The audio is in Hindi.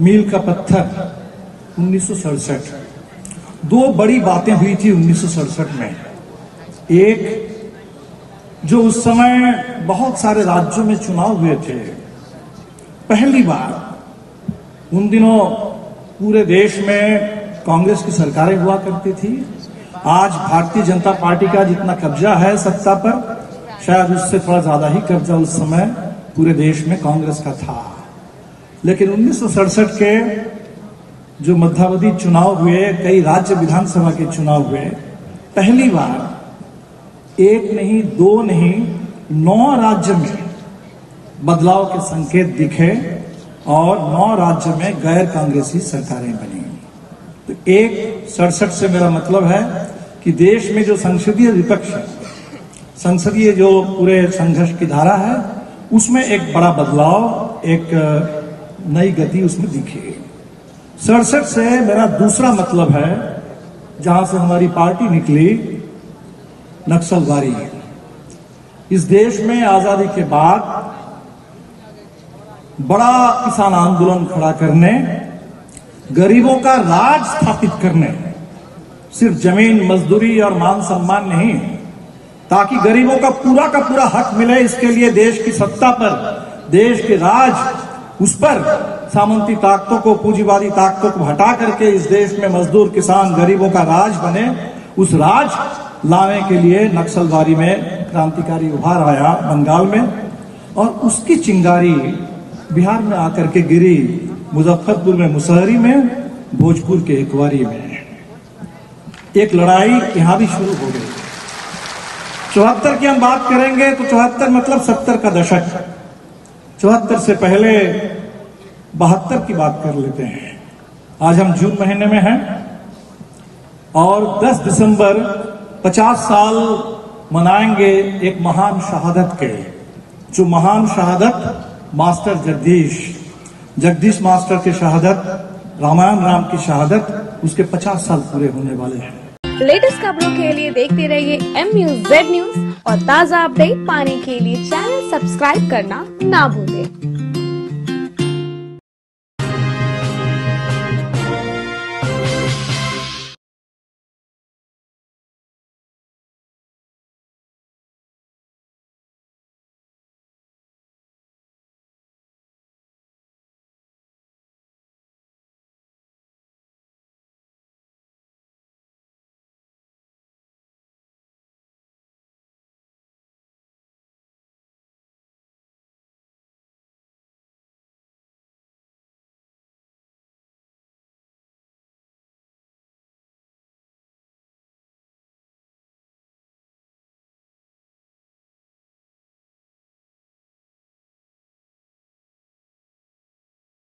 मील का पत्थर 1967। दो बड़ी बातें हुई थी 1967 में। एक, जो उस समय बहुत सारे राज्यों में चुनाव हुए थे, पहली बार उन दिनों पूरे देश में कांग्रेस की सरकारें हुआ करती थी। आज भारतीय जनता पार्टी का जितना कब्जा है सत्ता पर, शायद उससे थोड़ा ज्यादा ही कब्जा उस समय पूरे देश में कांग्रेस का था। लेकिन 1967 के जो मध्यावधि चुनाव हुए, कई राज्य विधानसभा के चुनाव हुए, पहली बार एक नहीं, दो नहीं, 9 राज्य में बदलाव के संकेत दिखे और 9 राज्य में गैर कांग्रेसी सरकारें बनी। तो 67 से मेरा मतलब है कि देश में जो संसदीय विपक्ष है, संसदीय जो पूरे संघर्ष की धारा है, उसमें एक बड़ा बदलाव, एक नई गति उसमें दिखी। 67 से मेरा दूसरा मतलब है, जहां से हमारी पार्टी निकली, नक्सलवादी। इस देश में आजादी के बाद बड़ा किसान आंदोलन खड़ा करने, गरीबों का राज स्थापित करने, सिर्फ जमीन, मजदूरी और मान सम्मान नहीं, ताकि गरीबों का पूरा हक मिले, इसके लिए देश की सत्ता पर, देश के राज, उस पर सामंती ताकतों को, पूंजीवादी ताकतों को हटा करके इस देश में मजदूर, किसान, गरीबों का राज बने। उस राज लाने के लिए नक्सलवादी में क्रांतिकारी उभार आया बंगाल में, और उसकी चिंगारी बिहार में आकर के गिरी, मुजफ्फरपुर में मुसहरी में, भोजपुर के इकवारी में। एक लड़ाई यहां भी शुरू हो गई। 74 की हम बात करेंगे तो 74 मतलब 70 का दशक। 74 से पहले 72 की बात कर लेते हैं। आज हम जून महीने में हैं और 10 दिसंबर 50 साल मनाएंगे एक महान शहादत के, जो महान शहादत मास्टर जगदीश मास्टर की शहादत, रामायण राम की शहादत, उसके 50 साल पूरे होने वाले हैं। लेटेस्ट खबरों के लिए देखते रहिए MUZ न्यूज और ताज़ा अपडेट पाने के लिए चैनल सब्सक्राइब करना ना भूलें।